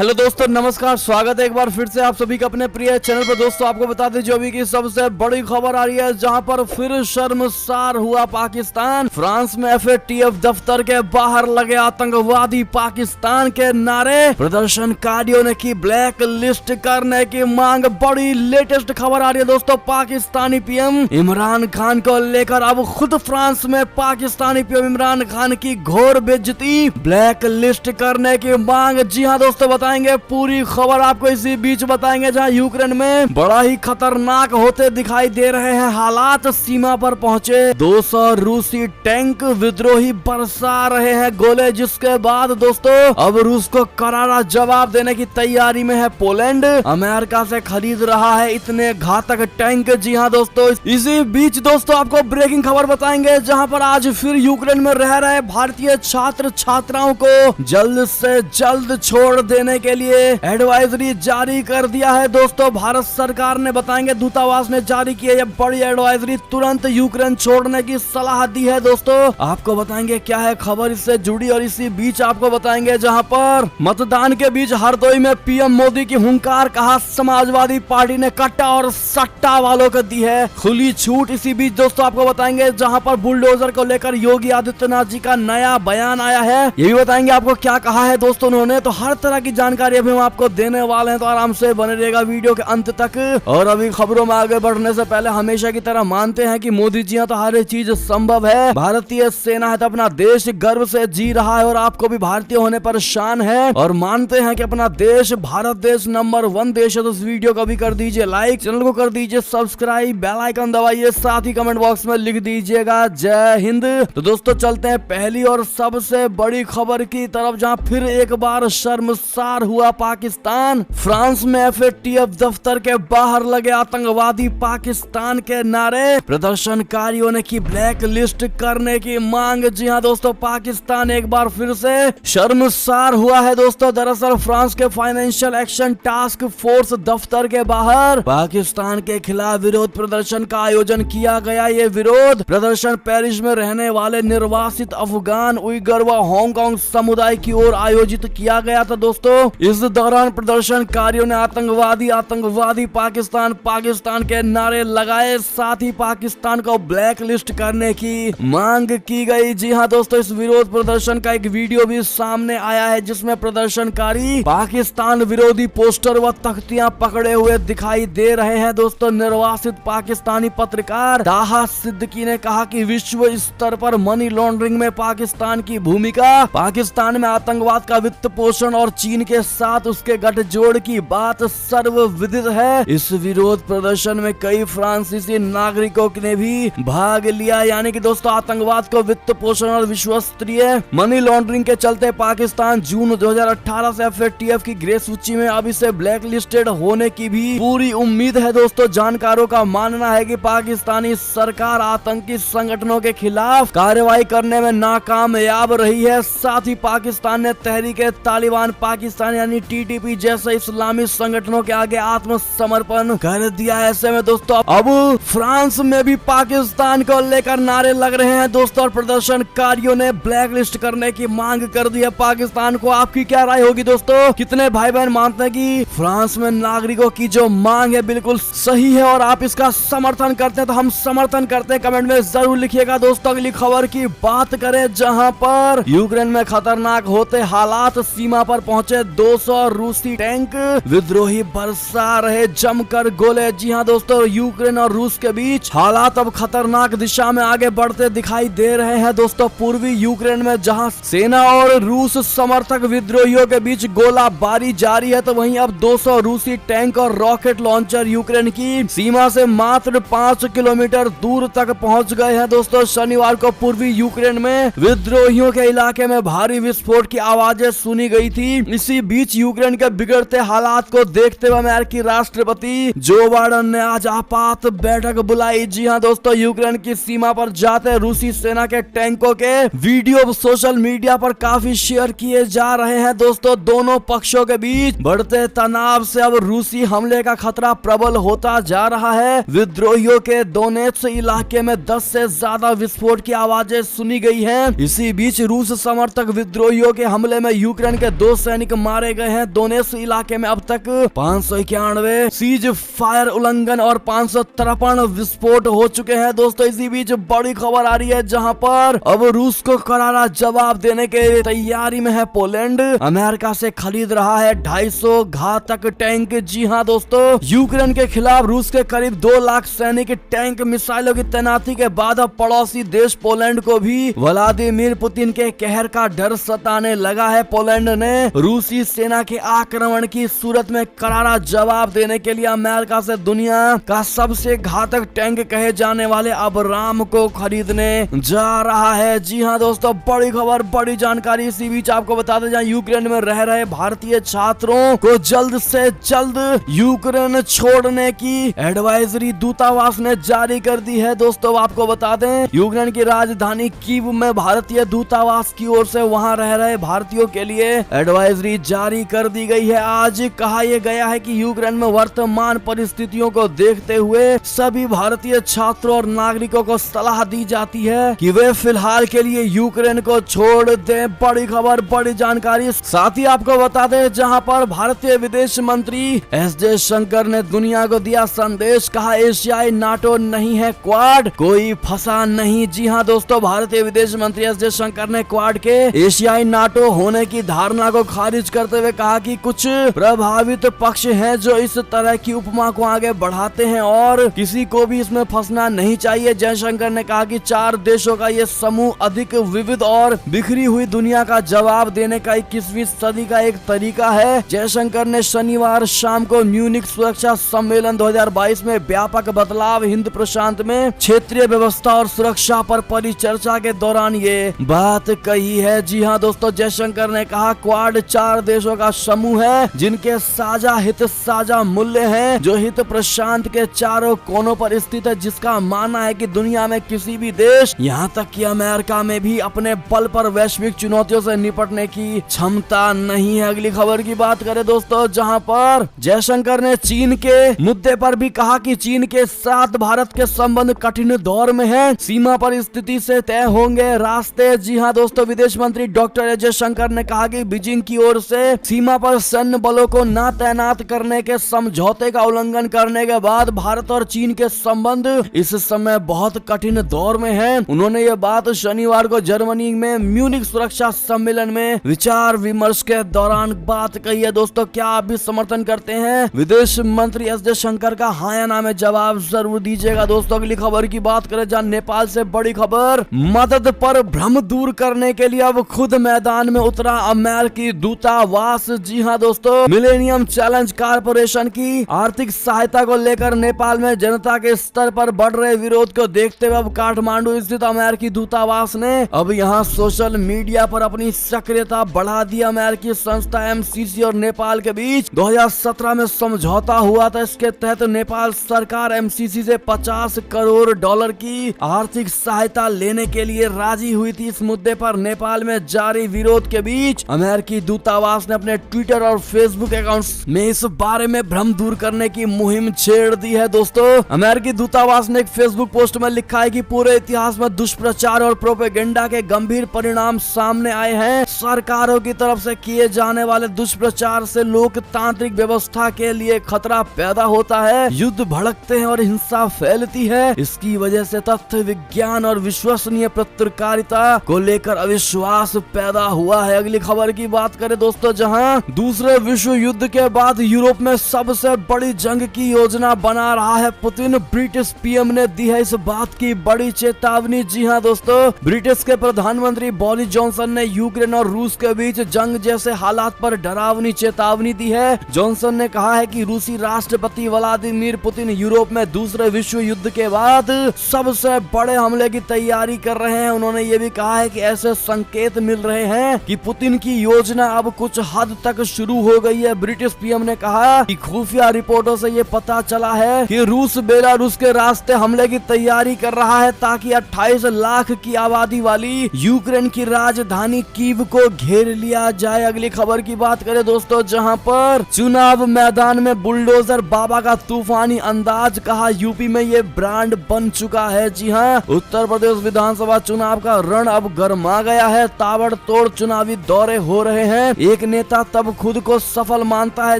Hello दोस्तों, नमस्कार। स्वागत है एक बार फिर से आप सभी का अपने प्रिय चैनल पर। दोस्तों आपको बता दें जो अभी की सबसे बड़ी खबर आ रही है, जहां पर फिर शर्मसार हुआ पाकिस्तान। फ्रांस में FATF दफ्तर के बाहर लगे आतंकवादी पाकिस्तान के नारे, प्रदर्शनकारियों ने की ब्लैक लिस्ट करने की मांग। बड़ी लेटेस्ट खबर आ रही है दोस्तों, पाकिस्तानी PM इमरान खान को लेकर अब खुद फ्रांस में पाकिस्तानी PM इमरान खान की घोर बेइज्जती, ब्लैक लिस्ट करने की मांग। जी हाँ दोस्तों, बताएंगे पूरी खबर आपको इसी बीच बताएंगे, जहां यूक्रेन में बड़ा ही खतरनाक होते दिखाई दे रहे हैं हालात। सीमा पर पहुंचे 200 रूसी टैंक, विद्रोही बरसा रहे हैं गोले, जिसके बाद दोस्तों अब रूस को करारा जवाब देने की तैयारी में है पोलैंड। अमेरिका से खरीद रहा है इतने घातक टैंक। जी हाँ दोस्तों, इसी बीच दोस्तों आपको ब्रेकिंग खबर बताएंगे, जहां पर आज फिर यूक्रेन में रह रहे भारतीय छात्र छात्राओं को जल्द से जल्द छोड़ देने के लिए एडवाइजरी जारी कर दिया है दोस्तों। भारत सरकार ने बताएंगे दूतावास ने जारी की है ये बड़ी एडवाइजरी, तुरंत यूक्रेन छोड़ने की सलाह दी है दोस्तों। आपको बताएंगे क्या है खबर इससे जुड़ी, और इसी बीच आपको बताएंगे जहां पर मतदान के बीच हरदोई में PM मोदी की हुंकार, कहा समाजवादी पार्टी ने कट्टा और सट्टा वालों को दी है खुली छूट। इसी बीच दोस्तों आपको बताएंगे जहां पर बुलडोजर को लेकर योगी आदित्यनाथ जी का नया बयान आया है, ये भी बताएंगे आपको क्या कहा है दोस्तों उन्होंने। तो हर तरह की जानकारी अभी हम आपको देने वाले हैं, तो आराम से बने रहेगा वीडियो के अंत तक। और अभी खबरों में आगे बढ़ने से पहले हमेशा की तरह मानते हैं कि मोदी जी तो हर एक चीज संभव है। भारतीय सेना है तो अपना देश गर्व से जी रहा है, और आपको भी भारतीय होने पर शान है, और मानते हैं कि अपना देश भारत देश नंबर 1 देश है। तो इस वीडियो को भी कर दीजिए लाइक, चैनल को कर दीजिए सब्सक्राइब, बेल आइकन दबाइए, साथ ही कमेंट बॉक्स में लिख दीजिएगा जय हिंद। तो दोस्तों चलते हैं पहली और सबसे बड़ी खबर की तरफ, जहां फिर एक बार शर्मसार हुआ पाकिस्तान। फ्रांस में FATF दफ्तर के बाहर लगे आतंकवादी पाकिस्तान के नारे, प्रदर्शनकारियों ने की ब्लैक लिस्ट करने की मांग। जी हां दोस्तों, पाकिस्तान एक बार फिर से शर्मसार हुआ है दोस्तों। दरअसल फ्रांस के फाइनेंशियल एक्शन टास्क फोर्स दफ्तर के बाहर पाकिस्तान के खिलाफ विरोध प्रदर्शन का आयोजन किया गया। ये विरोध प्रदर्शन पेरिस में रहने वाले निर्वासित अफगान, उइगर व हांगकांग समुदाय की ओर आयोजित किया गया था दोस्तों। इस दौरान प्रदर्शनकारियों ने आतंकवादी आतंकवादी पाकिस्तान पाकिस्तान के नारे लगाए, साथ ही पाकिस्तान को ब्लैक लिस्ट करने की मांग की गई। जी हां दोस्तों, इस विरोध प्रदर्शन का एक वीडियो भी सामने आया है, जिसमें प्रदर्शनकारी पाकिस्तान विरोधी पोस्टर व तख्तियां पकड़े हुए दिखाई दे रहे हैं दोस्तों। निर्वासित पाकिस्तानी पत्रकार ताहा सिद्दीकी ने कहा कि विश्व स्तर पर मनी लॉन्ड्रिंग में पाकिस्तान की भूमिका, पाकिस्तान में आतंकवाद का वित्त पोषण और चीन के साथ उसके गठजोड़ की बात सर्वविदित है। इस विरोध प्रदर्शन में कई फ्रांसीसी नागरिकों ने भी भाग लिया। यानी कि दोस्तों आतंकवाद को वित्त पोषण और विश्वस्तरीय मनी लॉन्ड्रिंग के चलते पाकिस्तान जून 2018 से FATF की ग्रे सूची में अब इसे ब्लैक लिस्टेड होने की भी पूरी उम्मीद है दोस्तों। जानकारों का मानना है कि पाकिस्तानी सरकार आतंकी संगठनों के खिलाफ कार्रवाई करने में नाकामयाब रही है। साथ ही पाकिस्तान ने तहरीक तालिबान पाकिस्तान यानी TTP जैसे इस्लामी संगठनों के आगे आत्मसमर्पण कर दिया। ऐसे में दोस्तों अब फ्रांस में भी पाकिस्तान को लेकर नारे लग रहे हैं दोस्तों, और प्रदर्शनकारियों ने ब्लैक लिस्ट करने की मांग कर दी है पाकिस्तान को। आपकी क्या राय होगी दोस्तों? कितने भाई बहन मानते हैं कि फ्रांस में नागरिकों की जो मांग है बिल्कुल सही है, और आप इसका समर्थन करते हैं तो हम समर्थन करते हैं, कमेंट में जरूर लिखिएगा दोस्तों। अगली खबर की बात करें, जहां पर यूक्रेन में खतरनाक होते हालात, सीमा पर पहुंचे 200 रूसी टैंक, विद्रोही बरसा रहे जमकर गोले। जी हां दोस्तों, यूक्रेन और रूस के बीच हालात अब खतरनाक दिशा में आगे बढ़ते दिखाई दे रहे हैं दोस्तों। पूर्वी यूक्रेन में जहां सेना और रूस समर्थक विद्रोहियों के बीच गोलाबारी जारी है, तो वहीं अब 200 रूसी टैंक और रॉकेट लॉन्चर यूक्रेन की सीमा से मात्र 5 किलोमीटर दूर तक पहुंच गए हैं दोस्तों। शनिवार को पूर्वी यूक्रेन में विद्रोहियों के इलाके में भारी विस्फोट की आवाजें सुनी गई थी। इसी बीच यूक्रेन के बिगड़ते हालात को देखते हुए अमेरिकी राष्ट्रपति जो बाइडेन ने आज आपात बैठक बुलाई। जी हां दोस्तों, यूक्रेन की सीमा पर जाते रूसी सेना के टैंकों के वीडियो सोशल मीडिया पर काफी शेयर किए जा रहे हैं दोस्तों। दोनों पक्षों के बीच बढ़ते तनाव से अब रूसी हमले का खतरा प्रबल होता जा रहा है। विद्रोहियों के दोनेत्स इलाके में 10 से ज्यादा विस्फोट की आवाजें सुनी गई हैं। इसी बीच रूस समर्थक विद्रोहियों के हमले में यूक्रेन के 2 सैनिक मारे गए हैं। दोनेत्स्क इलाके में अब तक 591 सीज फायर उल्लंघन और 553 विस्फोट हो चुके हैं। दोस्तों इसी बीच बड़ी खबर आ रही है जहां पर अब रूस को करारा जवाब देने के तैयारी में है पोलैंड। अमेरिका से खरीद रहा है 250 घातक टैंक। जी हां दोस्तों, यूक्रेन के खिलाफ रूस के करीब 2 लाख सैनिक टैंक मिसाइलों की तैनाती के बाद अब पड़ोसी देश पोलैंड को भी व्लादिमीर पुतिन के कहर का डर सताने लगा है। पोलैंड ने रूसी सेना के आक्रमण की सूरत में करारा जवाब देने के लिए अमेरिका से दुनिया का सबसे घातक टैंक कहे जाने वाले अब्राम को खरीदने जा रहा है। जी हां दोस्तों, बड़ी खबर, बड़ी जानकारी। इसी बीच आपको बता दें, जहां यूक्रेन में रह रहे भारतीय छात्रों को जल्द से जल्द यूक्रेन छोड़ने की एडवाइजरी दूतावास ने जारी कर दी है। दोस्तों आपको बता दें, यूक्रेन की राजधानी कीव में भारतीय दूतावास की ओर से वहां रह रहे भारतीयों के लिए एडवाइजरी जारी कर दी गई है। आज कहा यह गया है कि यूक्रेन में वर्तमान परिस्थितियों को देखते हुए सभी भारतीय छात्रों और नागरिकों को सलाह दी जाती है कि वे फिलहाल के लिए यूक्रेन को छोड़ दें। बड़ी खबर, बड़ी जानकारी। साथ ही आपको बता दें, जहां पर भारतीय विदेश मंत्री एस जयशंकर ने दुनिया को दिया संदेश, कहा एशियाई नाटो नहीं है क्वाड, कोई फंसा नहीं। जी हां दोस्तों, भारतीय विदेश मंत्री एस जयशंकर ने क्वाड के एशियाई नाटो होने की धारणा को खारिज करते हुए कहा कि कुछ प्रभावित पक्ष हैं जो इस तरह की उपमा को आगे बढ़ाते हैं और किसी को भी इसमें फंसना नहीं चाहिए। जयशंकर ने कहा कि 4 देशों का ये समूह अधिक विविध और बिखरी हुई दुनिया का जवाब देने का 21वीं सदी का एक तरीका है। जयशंकर ने शनिवार शाम को म्यूनिख सुरक्षा सम्मेलन 2022 में व्यापक बदलाव हिंद प्रशांत में क्षेत्रीय व्यवस्था और सुरक्षा पर परिचर्चा के दौरान ये बात कही है। जी हां दोस्तों, जयशंकर ने कहा क्वाड 4 देशों का समूह है जिनके साझा हित, साझा मूल्य हैं, जो हित प्रशांत के चारों कोनों पर स्थित है, जिसका मानना है कि दुनिया में किसी भी देश, यहां तक कि अमेरिका में भी अपने बल पर वैश्विक चुनौतियों से निपटने की क्षमता नहीं है। अगली खबर की बात करें दोस्तों, जहां पर जयशंकर ने चीन के मुद्दे पर भी कहा कि चीन के साथ भारत के संबंध कठिन दौर में है, सीमा पर स्थिति से तय होंगे रास्ते। जी हां दोस्तों, विदेश मंत्री डॉक्टर एस जयशंकर ने कहा कि बीजिंग की ओर से सीमा पर सैन्य बलों को न तैनात करने के समझौते का उल्लंघन करने के बाद भारत और चीन के संबंध इस समय बहुत कठिन दौर में है। उन्होंने ये बात शनिवार को जर्मनी में म्यूनिख सुरक्षा सम्मेलन में विचार विमर्श के दौरान बात कही है। दोस्तों क्या आप भी समर्थन करते हैं विदेश मंत्री एस जयशंकर का? हाँ या ना में जवाब जरूर दीजिएगा। दोस्तों अगली खबर की बात करें, जहां नेपाल से बड़ी खबर, मदद पर भ्रम दूर करने के लिए अब खुद मैदान में उतरा अमेरिकी दूतावास। जी हाँ दोस्तों, मिलेनियम चैलेंज कारपोरेशन की आर्थिक सहायता को लेकर नेपाल में जनता के स्तर पर बढ़ रहे विरोध को देखते हुए अब काठमांडू स्थित अमेरिकी दूतावास ने अब यहाँ सोशल मीडिया पर अपनी सक्रियता बढ़ा दी। अमेरिकी संस्था एमसीसी और नेपाल के बीच 2017 में समझौता हुआ था। इसके तहत नेपाल सरकार एमसीसी से $50 करोड़ की आर्थिक सहायता लेने के लिए राजी हुई थी। इस मुद्दे पर नेपाल में जारी विरोध के बीच अमेरिकी दूतावास ने अपने ट्विटर और फेसबुक अकाउंट्स में इस बारे में भ्रम दूर करने की मुहिम छेड़ दी है। दोस्तों अमेरिकी दूतावास ने एक फेसबुक पोस्ट में लिखा है कि पूरे इतिहास में दुष्प्रचार और प्रोपेगेंडा के गंभीर परिणाम सामने आए हैं। सरकारों की तरफ से किए जाने वाले दुष्प्रचार से लोकतांत्रिक व्यवस्था के लिए खतरा पैदा होता है, युद्ध भड़कते हैं और हिंसा फैलती है। इसकी वजह से तथ्य विज्ञान और विश्वसनीय पत्रकारिता को लेकर अविश्वास पैदा हुआ है। अगली खबर की बात करें दोस्तों, जहां दूसरे विश्व युद्ध के बाद यूरोप में सबसे बड़ी जंग की योजना बना रहा है पुतिन, ब्रिटिश पीएम ने दी है इस बात की बड़ी चेतावनी। जी हां दोस्तों, ब्रिटिश के प्रधानमंत्री बोरिस जॉनसन ने यूक्रेन और रूस के बीच जंग जैसे हालात पर डरावनी चेतावनी दी है। जॉनसन ने कहा है कि रूसी राष्ट्रपति व्लादिमीर पुतिन यूरोप में दूसरे विश्व युद्ध के बाद सबसे बड़े हमले की तैयारी कर रहे हैं। उन्होंने ये भी कहा है कि ऐसे संकेत मिल रहे हैं कि पुतिन की योजना अब कुछ हद तक शुरू हो गई है। ब्रिटिश पीएम ने कहा कि खुफिया रिपोर्टों से ये पता चला है कि रूस बेलारूस के रास्ते हमले की तैयारी कर रहा है ताकि 28 लाख की आबादी वाली यूक्रेन की राजधानी कीव को घेर लिया जाए। अगली खबर की बात करें दोस्तों, जहां पर चुनाव मैदान में बुलडोजर बाबा का तूफानी अंदाज, कहा यूपी में ये ब्रांड बन चुका है। जी हाँ, उत्तर प्रदेश विधानसभा चुनाव का रण अब गर्मा गया है। ताबड़तोड़ चुनावी दौरे हो रहे हैं। एक नेता तब खुद को सफल मानता है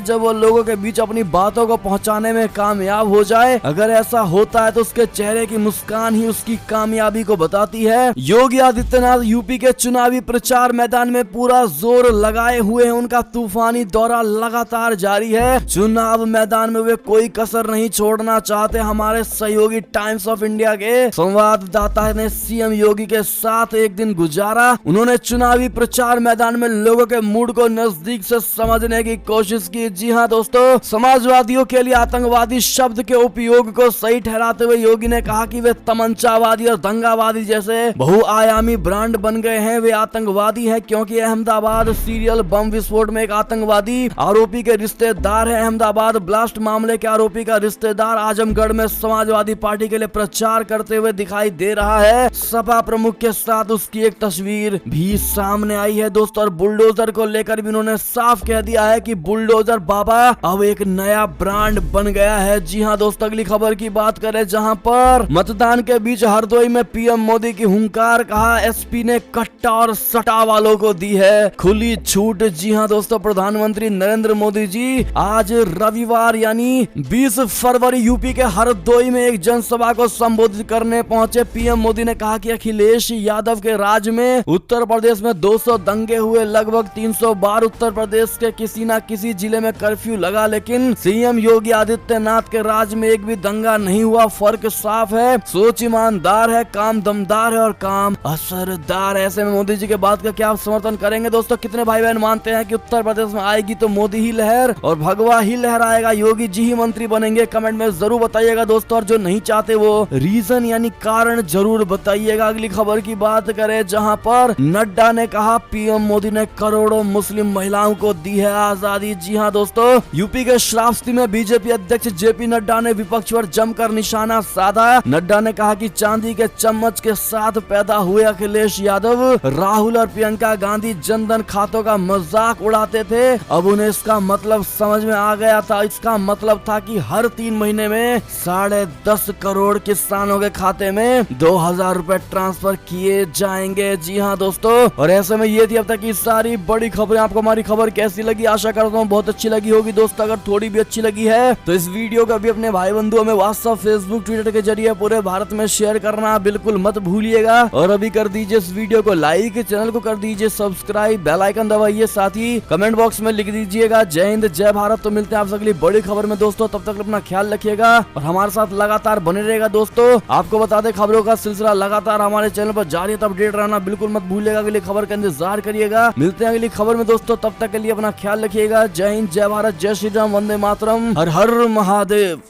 जब वो लोगों के बीच अपनी बातों को पहुंचाने में कामयाब हो जाए। अगर ऐसा होता है तो उसके चेहरे की मुस्कान ही उसकी कामयाबी को बताती है। योगी आदित्यनाथ यूपी के चुनावी प्रचार मैदान में पूरा जोर लगाए हुए हैं। उनका तूफानी दौरा लगातार जारी है। चुनाव मैदान में वे कोई कसर नहीं छोड़ना चाहते। हमारे सहयोगी टाइम्स ऑफ इंडिया के संवाददाता ने सीएम योगी के साथ एक दिन गुजारा। उन्होंने चुनावी प्रचार मैदान में लोगों के मूड को नजदीक से समझने की कोशिश की। जी हाँ दोस्तों, समाजवादियों के लिए आतंकवादी शब्द के उपयोग को सही ठहराते हुए योगी ने कहा कि वे तमंचावादी और दंगावादी जैसे बहुआयामी ब्रांड बन गए हैं। वे आतंकवादी हैं क्योंकि अहमदाबाद सीरियल बम विस्फोट में एक आतंकवादी आरोपी के रिश्तेदार है। अहमदाबाद ब्लास्ट मामले के आरोपी का रिश्तेदार आजमगढ़ में समाजवादी पार्टी के लिए प्रचार करते हुए दिखाई दे रहा है। सपा प्रमुख के साथ उसकी एक तस्वीर भी सामने आई है दोस्तों। और बुलडोजर को लेकर भी उन्होंने साफ कह दिया है कि बुलडोजर बाबा अब एक नया ब्रांड बन गया है। जी हाँ दोस्तों, अगली खबर की बात करें जहां पर मतदान के बीच हरदोई में पीएम मोदी की हुंकार, कहा एसपी ने कट्टा और सट्टा वालों को दी है खुली छूट। जी हाँ दोस्तों, प्रधानमंत्री नरेंद्र मोदी जी आज रविवार यानी 20 फरवरी यूपी के हरदोई में एक जनसभा को संबोधित करने पहुंचे। पीएम मोदी ने कहा कि अखिलेश यादव के राज में उत्तर प्रदेश में 200 दंगे हुए, लगभग 300 बार उत्तर प्रदेश के किसी न किसी जिले में कर्फ्यू लगा, लेकिन सीएम योगी आदित्यनाथ के राज में एक भी दंगा नहीं हुआ। फर्क साफ है, सोच ईमानदार है, काम दमदार है और काम असरदार है। ऐसे में मोदी जी के बात का क्या आप समर्थन करेंगे दोस्तों? कितने भाई बहन मानते हैं कि उत्तर प्रदेश में आएगी तो मोदी ही लहर और भगवा ही लहराएगा, योगी जी ही मंत्री बनेंगे? कमेंट में जरूर बताइएगा दोस्तों। और जो नहीं चाहते वो रीजन यानी कारण जरूर बताइएगा। अगली खबर की बात करें जहां पर नड्डा ने कहा पीएम मोदी ने करोड़ों मुस्लिम महिलाओं को दी है आजादी। जी हाँ दोस्तों, यूपी के श्रावस्ती में बीजेपी अध्यक्ष जेपी नड्डा ने विपक्ष पर जमकर निशाना साधा। नड्डा ने कहा कि चांदी के चम्मच के साथ पैदा हुए अखिलेश यादव, राहुल और प्रियंका गांधी जनधन खातों का मजाक उड़ाते थे। अब उन्हें इसका मतलब समझ में आ गया था। इसका मतलब था कि हर 3 महीने में 10.5 करोड़ किसानों के खाते में 2000 रुपए ट्रांसफर किए जाएंगे। जी हाँ दोस्तों, और ऐसे में ये थी अब तक की सारी बड़ी खबरें। आपको हमारी खबर कैसी लगी? आशा करता हूँ बहुत अच्छी लगी होगी दोस्तों। अगर थोड़ी भी अच्छी लगी है तो इस वीडियो को भी अपने भाई बंधुओं में व्हाट्सएप, फेसबुक, ट्विटर के जरिए पूरे भारत में शेयर करना बिल्कुल मत भूलिएगा। और अभी कर दीजिए इस वीडियो को लाइक, चैनल को कर दीजिए सब्सक्राइब, बेल आइकन दबाइए, साथ ही कमेंट बॉक्स में लिख दीजिएगा जय हिंद जय भारत। तो मिलते हैं आपसे अगली बड़ी खबर में दोस्तों। तब तक अपना ख्याल रखिएगा और हमारे साथ लगातार बने रहेगा दोस्तों। आपको बता दें खबरों का सिलसिला लगातार हमारे चैनल पर जारी है, तो अपडेट रहना बिल्कुल मत भूलिएगा। अगली खबर का इंतजार करिएगा। मिलते हैं अगली खबर में दोस्तों। तब तक के लिए अपना ख्याल रखिएगा। जय हिंद जय भारत, जय श्री राम, वंदे मातरम, हर हर महादेव।